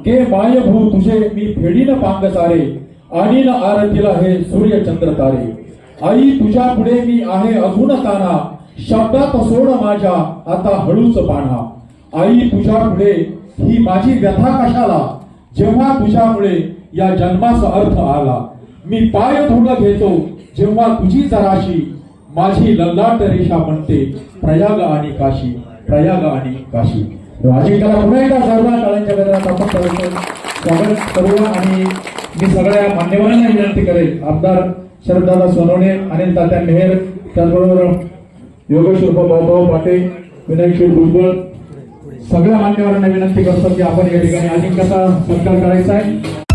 गे माय भू तुझे मी फेडीन पांग सारे, आणि न आरतीला हे सूर्य चंद्र तारे. आई तुझ्या पुढे मी आहे अजून ताना, शब्दात सोड माझ्या आता हळूच पाना. आई तुझ्या पुढे ही माझी व्यथा कशाला, जेव्हा तुझ्यामुळे या जन्माचा अर्थ आला. मी पाय धुणं घेतो जेव्हा तुझी जराशी, माझी ललाट रेषा म्हणते प्रयाग आणि काशी, प्रयाग आणि काशी. अजिंक्यला पुन्हा एकदा जोरदार टाळ्यांच्या गजरात आपण स्वागत करूया. आणि मी सगळ्या मान्यवरांना विनंती करेल, आमदार शरददादा सोनवणे, अनिल तात्या मेहर, त्याचबरोबर योगेश उर्फ भाऊ पाटील, विनायक भुजबळ, सगळ्या मान्यवरांना विनंती करतो की आपण या ठिकाणी अजिंक्यचा सत्कार करायचा आहे.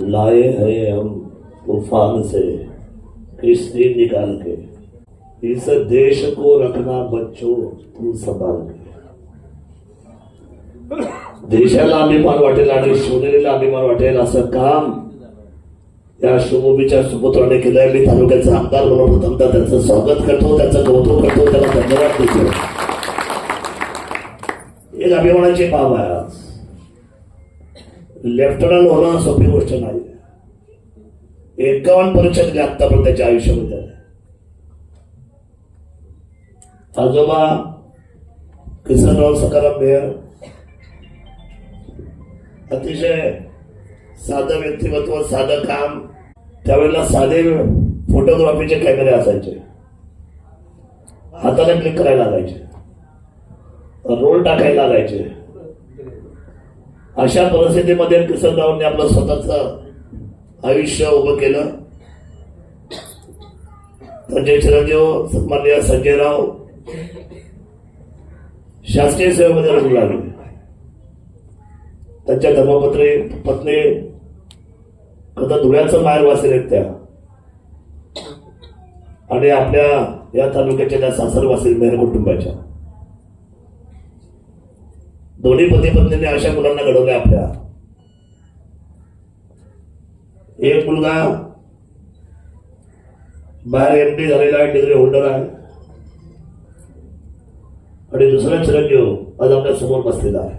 लाए हैं हम तूफान से किश्ती निकाल के, इस देश को रखना बच्चों तू संभाल के. देशाला अभिमान वाटेल आणि शिवनेरीला अभिमान वाटेल असं काम या शिवभूमीच्या सुपुत्राने केलंय. मी तालुक्याचा आमदार म्हणून प्रथमतः त्यांचं स्वागत करतो, त्यांचं कौतुक करतो, त्याला धन्यवाद देतो. एक अभिमानाची बाब आहे. आज लेफ्टनंट होणं सोपी गोष्ट नाही. 51 परीक्षा दिल्या आतापर्यंत त्याच्या आयुष्यामध्ये. आजोबा किसनराव सकाराम मेहर अतिशय साधं व्यक्तिमत्व, साधं काम. त्यावेळेला साधे फोटोग्राफीचे कॅमेरे असायचे, हाताने क्लिक करायला लागायचे, रोल टाकायला लागायचे. अशा परिस्थितीमध्ये किसनरावांनी आपलं स्वतःच आयुष्य उभं केलं. त्यांचे चिरंजीव सन्माननीय संजयराव शासकीय सेवेमध्ये रजू लागले. त्यांच्या धर्मपत्नी कदा धुळ्याचं माहेरवासी आहेत त्या, आणि आपल्या या तालुक्याच्या त्या सासरवासी मेहर कुटुंबाच्या. दोन्ही पती पत्नीने अशा मुलांना घडवले आपल्या. एक मुलगा बाहेर MD झालेला आहे, डिग्री होल्डर आहे, आणि दुसरा चिरंजीव आज आपल्या समोर बसलेला आहे.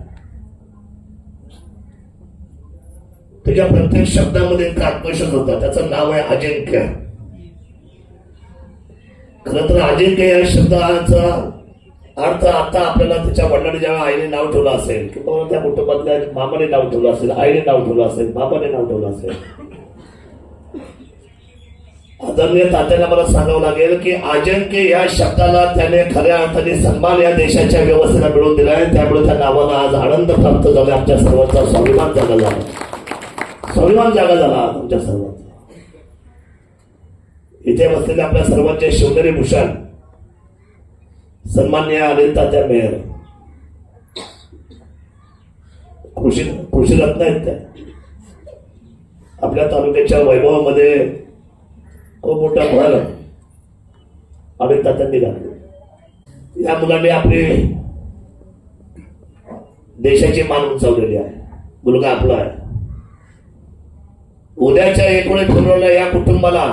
त्याच्या प्रत्येक शब्दामध्ये एक आत्मविश्वास होता. त्याचं नाव आहे अजिंक्य. खरं तर अजिंक्य या शब्दाचा अर्थ आता आपल्याला त्याच्या वडिलांनी जेव्हा आईने नाव ठेवलं असेल, किंवा त्या कुटुंबातल्या मामाने नाव ठेवलं असेल, आईने नाव ठेवलं असेल, बाबाने नाव ठेवलं असेल, आदरणीय तात्याला मला सांगावं लागेल की अजिंक्य या शब्दाला त्याने खऱ्या अर्थाने सन्मान या देशाच्या व्यवस्थेला मिळवून दिलाय. त्यामुळे त्या नावाला आज आनंद प्राप्त झाला. आमच्या सर्वांचा स्वाभिमान जागा झाला, स्वाभिमान जागा झाला तुमच्या सर्वांचा. इथे बसलेले आपल्या सर्वांचे शिवनेरी भूषण सन्मान्य अनिल तात्या मेहर, कृषी रत्न आहेत त्या. आपल्या तालुक्याच्या वैभवामध्ये खूप मोठा भर अनिल तात्यांनी घातले. या मुलांनी आपली देशाची मान उंचावलेली आहे. मुलगा आपला आहे. उद्याच्या 19 फेब्रुवारीला या कुटुंबाला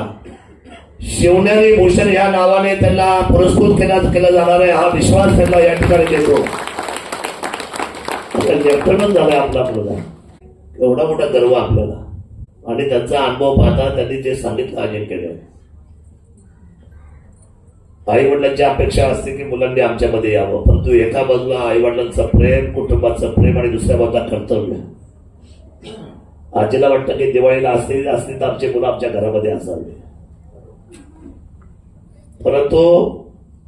शिवनेरी भूषण या नावाने त्यांना पुरस्कृत केला जाणार आहे. हा विश्वास त्यांना या ठिकाणी देतो. लेफ्टनंट झालाय आपला मुलगा, एवढा मोठा गर्व आपल्याला. आणि त्यांचा अनुभव पाहता त्यांनी जे सांगितलं अजिंक्यने, आई वडिलांची अपेक्षा असते की मुलांनी आमच्यामध्ये यावं, परंतु एका बाजूला आई वडिलांचं प्रेम, कुटुंबाचं प्रेम आणि दुसऱ्या बाजूला कर्तव्य. आजीला वाटतं की दिवाळीला असली तर आमची मुलं आमच्या घरामध्ये असावी, परंतु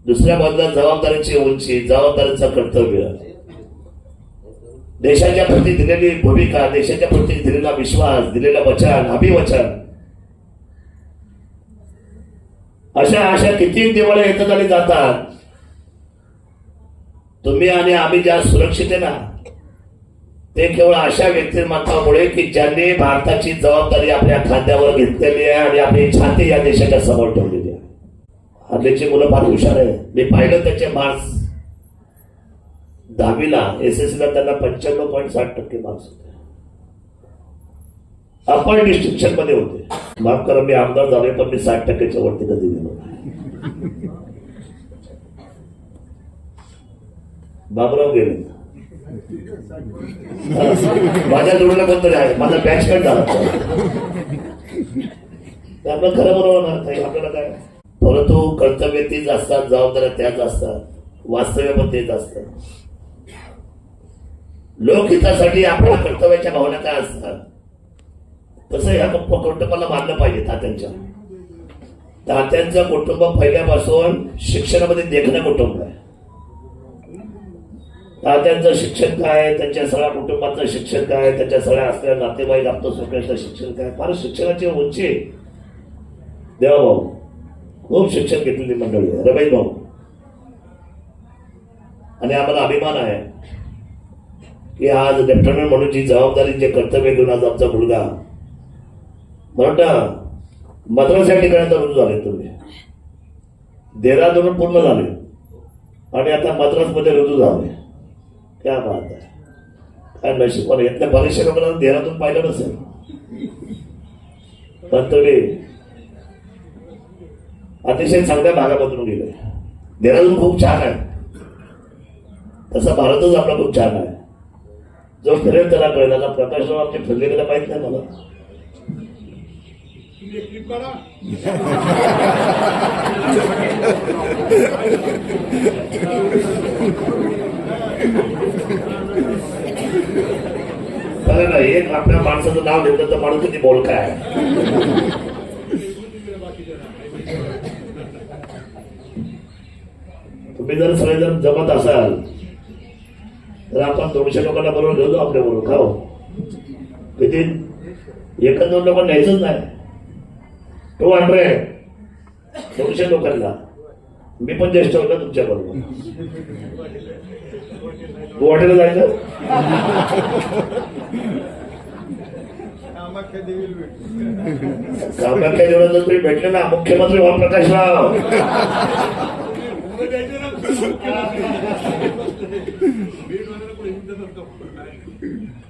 दुसऱ्या बाजूला जबाबदारीची उंची, जबाबदारीचं कर्तव्य, देशाच्या प्रती दिलेली भूमिका, देशाच्या प्रती दिलेला विश्वास, दिलेलं वचन, अभिवचन, अशा किती दिवाळी येतात आणि जातात. तुम्ही आणि आम्ही ज्या सुरक्षित आहे ना, ते केवळ अशा व्यक्तिमत्वामुळे की ज्यांनी भारताची जबाबदारी आपल्या खांद्यावर घेतलेली आहे आणि आपली छाती या देशाच्या समोर ठेवलेली आहे. हल्लीची मुलं फार हुशार आहे. मी पाहिलं त्याचे मार्क्स 10वीला SSC ला त्यांना 95.60% मार्क्स होते. आपण डिस्ट्रिक्शन मध्ये होते. माफ करा, मी आमदार झाले पण मी 60%च्या वरती कधी गेलो. बाबराव गेले, माझ्या जोडीला कोणतरी आहे, माझा बॅचमेट झाला. आपलं खरं बरोबर नाही आपल्याला काय, परंतु कर्तव्य तीच असतात, जबाबदाऱ्या त्याच असतात, वास्तव्य पण तेच असतात. लोकहितासाठी आपल्या कर्तव्याच्या भावना काय असतात, तसं ह्या कुटुंबाला मानलं पाहिजे. तात्यांचं कुटुंब पहिल्यापासून शिक्षणामध्ये देखणं कुटुंब आहे. तात्यांचं शिक्षण काय, त्यांच्या सगळ्या कुटुंबाचं शिक्षण काय, त्यांच्या सगळ्या असलेल्या नातेवाईक आपलं शिक्षण काय, फार शिक्षणाची उंची. देवाभाऊ खूप शिक्षण घेतलेली मंडळी आहे, रमेश भाऊ. आणि आम्हाला अभिमान आहे की आज लेफ्टनंट म्हणून जी जबाबदारी, जे कर्तव्य घेऊन आज आमचा मुलगा म्हणता मद्रास या ठिकाणी रुजू झाले. तुम्ही देहरादून पूर्ण झाले आणि आता मद्रास मध्ये रुजू झाले. क्या बात आहे, काय नशीब. पण यातल्या बरेचशा लोकांना देहरादून पाहिलं नसेल, पण तुम्ही अतिशय चांगल्या भागामधून गेले. देहरादून खूप छान आहे, तसा भारतच आपला खूप छान आहे. जो फिरेल त्याला कळेल. आता प्रकाशराव आमचे फिरले गेलं माहित नाही मला. खरं नाही, एक आपल्या माणसाचं नाव घेतलं तर माणूस किती बोलका आहे. तुम्ही जर सगळेजण जमत असाल तर आपण 200 लोकांना बरोबर घेऊ जाऊ, आपल्या बरोबर खाऊ. किती 1-2 लोक न्यायचंच नाही, 200 200 लोकांना. मी पण ज्येष्ठ होतो तुमच्या बरोबर. गुवाहाटीला जायचं, कामाख्या देवीला जर तुम्ही भेटले ना, मुख्यमंत्री ओमप्रकाशराव,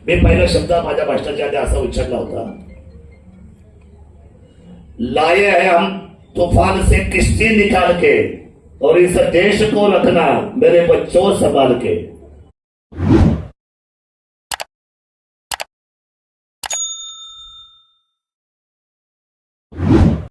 मी पहिला शब्द माझ्या भाषणाच्या आधी असा उच्चारला होता, लाए हैं हम तूफान से किश्ती निकाल के और इस देश को रखना मेरे बच्चों संभाल के.